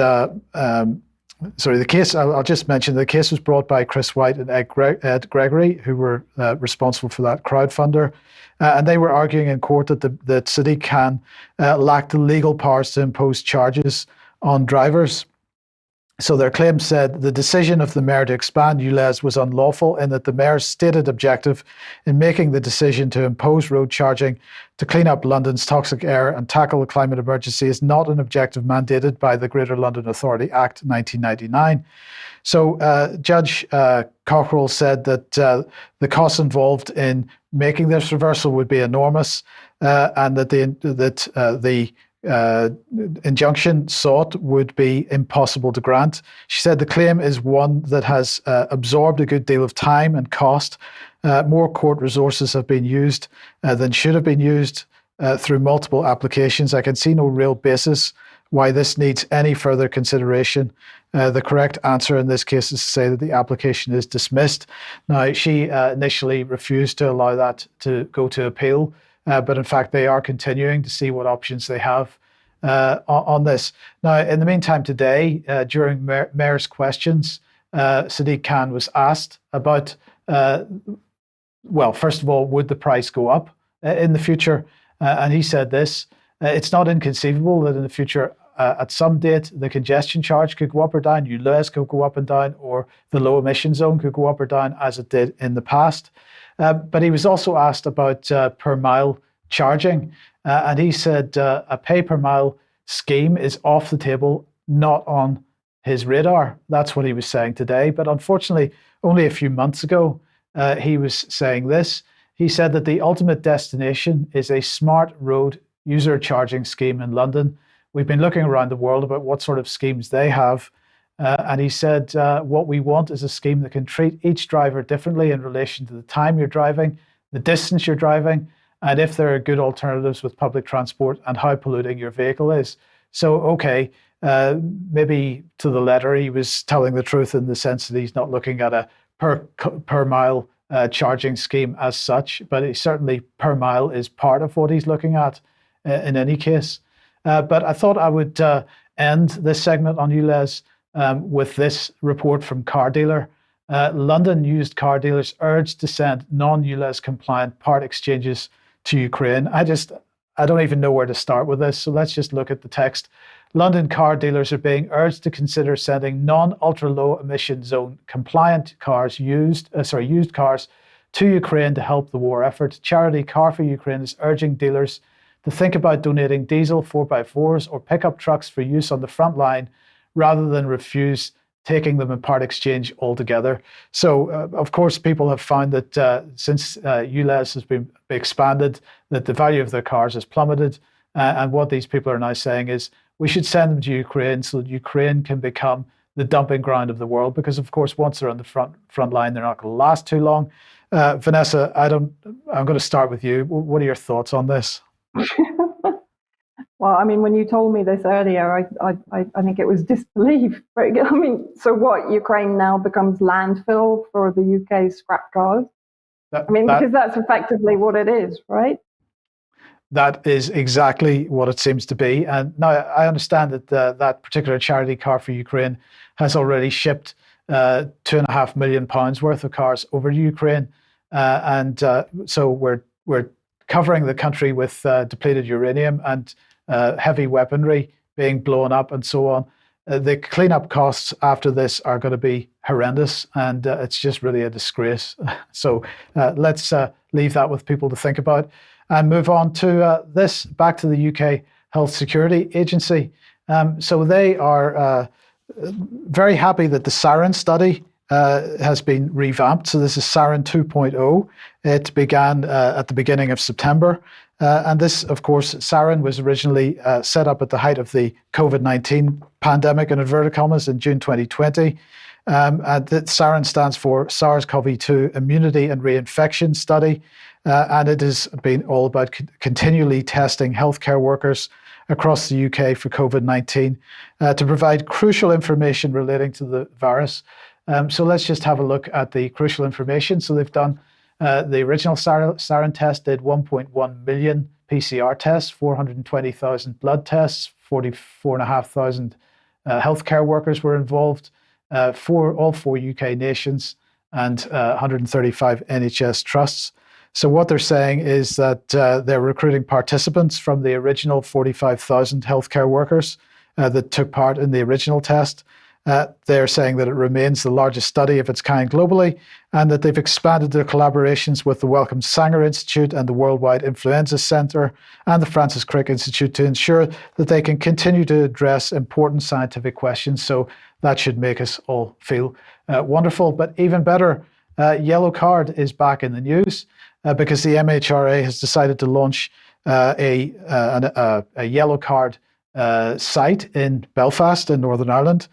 the case, I'll just mention, the case was brought by Chris White and Ed Gregory, who were responsible for that crowdfunder. And they were arguing in court that Sadiq Khan lacked the legal powers to impose charges on drivers. So their claim said the decision of the mayor to expand ULEZ was unlawful in that the mayor's stated objective in making the decision to impose road charging to clean up London's toxic air and tackle the climate emergency is not an objective mandated by the Greater London Authority Act 1999. So Judge Cockerell said that the costs involved in making this reversal would be enormous, and that the injunction sought would be impossible to grant. She said the claim is one that has absorbed a good deal of time and cost. More court resources have been used than should have been used through multiple applications. I can see no real basis why this needs any further consideration. The correct answer in this case is to say that the application is dismissed. Now, she initially refused to allow that to go to appeal, but in fact, they are continuing to see what options they have on this. Now, in the meantime, today, during Mayor's questions, Sadiq Khan was asked about, first of all, would the price go up in the future? And he said this: it's not inconceivable that in the future, at some date, the congestion charge could go up or down, ULEZ could go up and down, or the low emission zone could go up or down as it did in the past. But he was also asked about per mile charging. And he said a pay per mile scheme is off the table, not on his radar. That's what he was saying today. But unfortunately, only a few months ago, he was saying this. He said that the ultimate destination is a smart road user charging scheme in London. We've been looking around the world about what sort of schemes they have. And he said, what we want is a scheme that can treat each driver differently in relation to the time you're driving, the distance you're driving, and if there are good alternatives with public transport and how polluting your vehicle is. So, okay, maybe to the letter, he was telling the truth in the sense that he's not looking at a per mile charging scheme as such, but he certainly per mile is part of what he's looking at in any case. But I thought I would end this segment on ULEZ with this report from Car Dealer. London used car dealers urged to send non-ULEZ compliant part exchanges to Ukraine. I don't even know where to start with this, so let's just look at the text. London car dealers are being urged to consider sending non-ultra low emission zone compliant cars, used cars, to Ukraine to help the war effort. Charity Car for Ukraine is urging dealers to think about donating diesel 4x4s or pickup trucks for use on the front line rather than refuse taking them in part exchange altogether. So, of course, people have found that since ULEZ has been expanded, that the value of their cars has plummeted. And what these people are now saying is we should send them to Ukraine so that Ukraine can become the dumping ground of the world. Because, of course, once they're on the front line, they're not going to last too long. Vanessa, I'm going to start with you. What are your thoughts on this? Well, I mean, when you told me this earlier, I think it was disbelief. Right? I mean, so what? Ukraine now becomes landfill for the UK's scrap cars? Because that's effectively what it is, right? That is exactly what it seems to be. And now I understand that that particular charity Car for Ukraine has already shipped £2.5 million worth of cars over to Ukraine. So we're covering the country with depleted uranium and heavy weaponry being blown up and so on. The cleanup costs after this are going to be horrendous, and it's just really a disgrace. So let's leave that with people to think about and move on to this, back to the UK Health Security Agency. So they are very happy that the SIREN study has been revamped. So this is SIREN 2.0. It began at the beginning of September. And this, of course, SIREN was originally set up at the height of the COVID-19 pandemic, in inverted commas, in June 2020. And that SIREN stands for SARS-CoV-2 Immunity and Reinfection Study. And it has been all about continually testing healthcare workers across the UK for COVID-19 to provide crucial information relating to the virus. So let's just have a look at the crucial information. So they've done the original SIREN test did 1.1 million PCR tests, 420,000 blood tests, 44,500 healthcare workers were involved, all four UK nations, and 135 NHS trusts. So what they're saying is that they're recruiting participants from the original 45,000 healthcare workers that took part in the original test. They're saying that it remains the largest study of its kind globally, and that they've expanded their collaborations with the Wellcome Sanger Institute and the Worldwide Influenza Centre and the Francis Crick Institute to ensure that they can continue to address important scientific questions. So that should make us all feel wonderful. But even better, Yellow Card is back in the news because the MHRA has decided to launch a Yellow Card site in Belfast in Northern Ireland,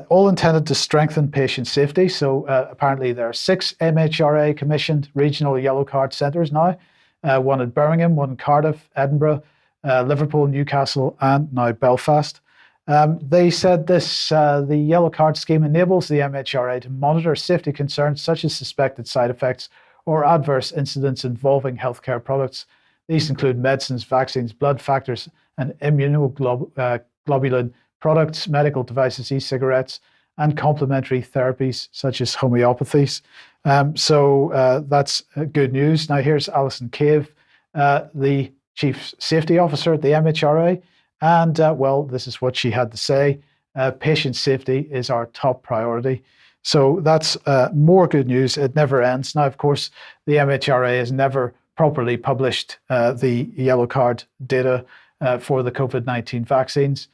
all intended to strengthen patient safety. So apparently there are 6 MHRA commissioned regional Yellow Card centres now, one in Birmingham, one in Cardiff, Edinburgh, Liverpool, Newcastle, and now Belfast. They said the Yellow Card scheme enables the MHRA to monitor safety concerns such as suspected side effects or adverse incidents involving healthcare products. These include medicines, vaccines, blood factors, and immunoglobulin products, medical devices, e-cigarettes, and complementary therapies such as homeopathies. So that's good news. Now here's Alison Cave, the Chief Safety Officer at the MHRA, and well, this is what she had to say. Patient safety is our top priority. So that's more good news. It never ends. Now, of course, the MHRA has never properly published the Yellow Card data for the COVID-19 vaccines.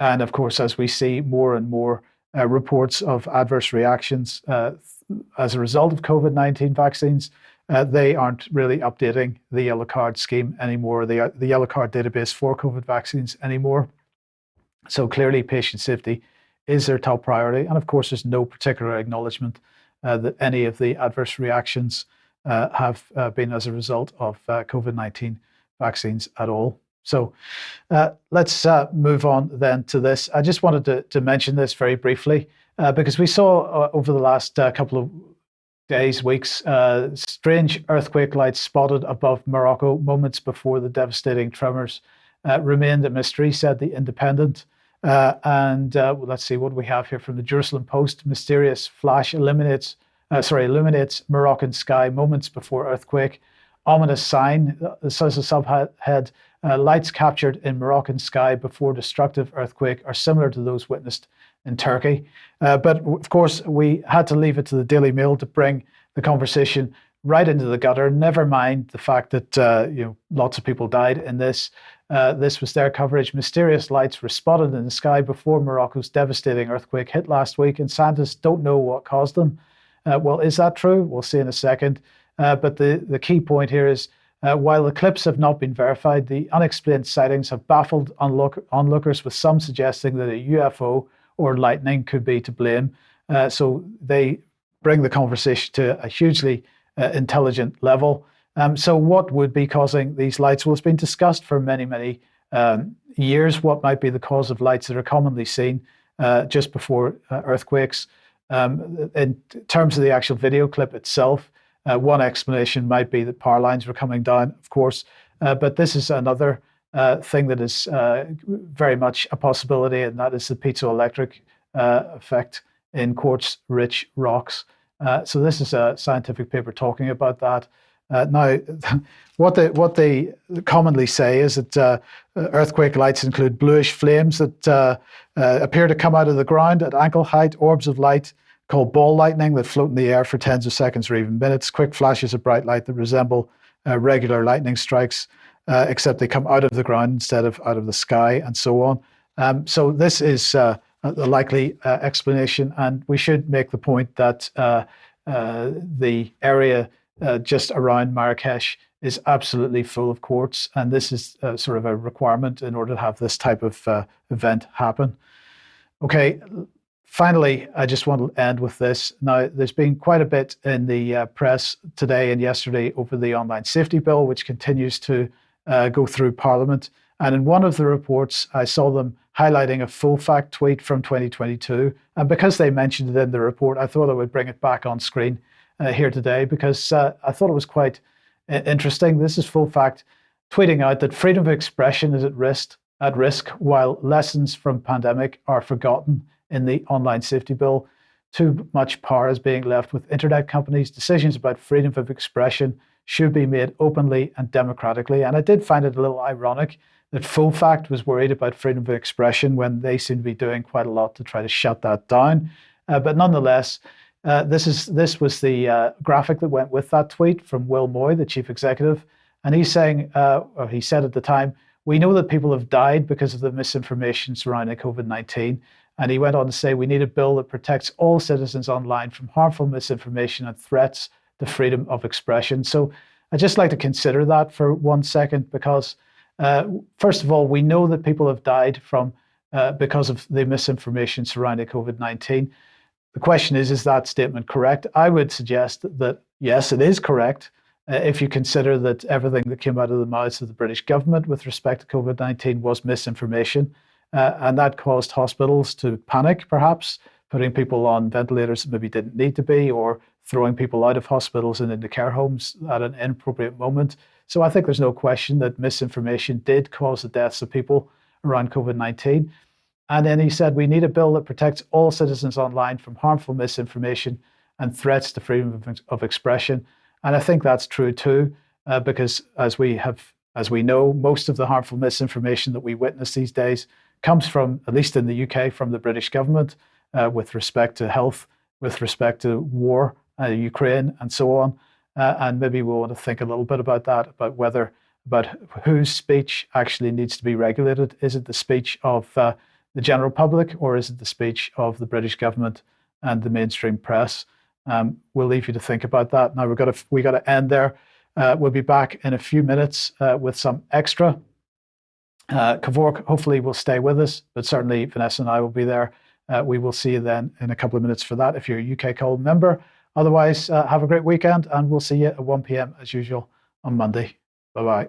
And of course, as we see more and more reports of adverse reactions as a result of COVID-19 vaccines, they aren't really updating the Yellow Card scheme anymore, the Yellow Card database for COVID vaccines anymore. So clearly patient safety is their top priority. And of course, there's no particular acknowledgement that any of the adverse reactions have been as a result of COVID-19 vaccines at all. So let's move on then to this. I just wanted to mention this very briefly because we saw over the last couple of days, weeks, strange earthquake lights spotted above Morocco moments before the devastating tremors remained a mystery, said The Independent. Let's see what we have here from the Jerusalem Post. Mysterious flash illuminates Moroccan sky moments before earthquake. Ominous sign, says the subhead, lights captured in Moroccan sky before destructive earthquake are similar to those witnessed in Turkey. But of course, we had to leave it to the Daily Mail to bring the conversation right into the gutter. Never mind the fact that lots of people died in this. This was their coverage. Mysterious lights were spotted in the sky before Morocco's devastating earthquake hit last week, and scientists don't know what caused them. Well, is that true? We'll see in a second. But the key point here is, while the clips have not been verified, the unexplained sightings have baffled onlookers, with some suggesting that a UFO or lightning could be to blame. So they bring the conversation to a hugely intelligent level. So what would be causing these lights? Well, it's been discussed for many, many years. What might be the cause of lights that are commonly seen just before earthquakes? In terms of the actual video clip itself, one explanation might be that power lines were coming down, of course, but this is another thing that is very much a possibility, and that is the piezoelectric effect in quartz-rich rocks. So this is a scientific paper talking about that. Now, what they commonly say is that earthquake lights include bluish flames that appear to come out of the ground at ankle height, orbs of light called ball lightning that float in the air for tens of seconds or even minutes, quick flashes of bright light that resemble regular lightning strikes, except they come out of the ground instead of out of the sky, and so on. So this is a likely explanation, and we should make the point that the area just around Marrakesh is absolutely full of quartz, and this is sort of a requirement in order to have this type of event happen. Okay, finally, I just want to end with this. Now, there's been quite a bit in the press today and yesterday over the online safety bill, which continues to go through Parliament. And in one of the reports, I saw them highlighting a full fact tweet from 2022. And because they mentioned it in the report, I thought I would bring it back on screen here today, because I thought it was quite interesting. This is full fact tweeting out that freedom of expression is at risk while lessons from pandemic are forgotten in the online safety bill. Too much power is being left with internet companies. Decisions about freedom of expression should be made openly and democratically. And I did find it a little ironic that Full Fact was worried about freedom of expression when they seem to be doing quite a lot to try to shut that down. But nonetheless, this was the graphic that went with that tweet from Will Moy, the chief executive. And he's saying, or he said at the time, "We know that people have died because of the misinformation surrounding COVID-19. And he went on to say, "We need a bill that protects all citizens online from harmful misinformation and threats to freedom of expression." So I'd just like to consider that for 1 second, because first of all, we know that people have died from because of the misinformation surrounding COVID-19. The question is that statement correct? I would suggest that yes, it is correct, if you consider that everything that came out of the mouths of the British government with respect to COVID-19 was misinformation. And that caused hospitals to panic, perhaps, putting people on ventilators that maybe didn't need to be, or throwing people out of hospitals and into care homes at an inappropriate moment. So I think there's no question that misinformation did cause the deaths of people around COVID-19. And then he said, "We need a bill that protects all citizens online from harmful misinformation and threats to freedom of expression." And I think that's true too, because as we know, most of the harmful misinformation that we witness these days comes from, at least in the UK, from the British government with respect to health, with respect to war, Ukraine, and so on. And maybe we want to think a little bit about that, about whose speech actually needs to be regulated. Is it the speech of the general public, or is it the speech of the British government and the mainstream press? We'll leave you to think about that. Now we got to end there. We'll be back in a few minutes with some extra. Kevork hopefully will stay with us, but certainly Vanessa and I will be there. We will see you then in a couple of minutes for that. If you're a UK Column member, Otherwise, have a great weekend, and we'll see you at 1 p.m. as usual on Monday. Bye-bye.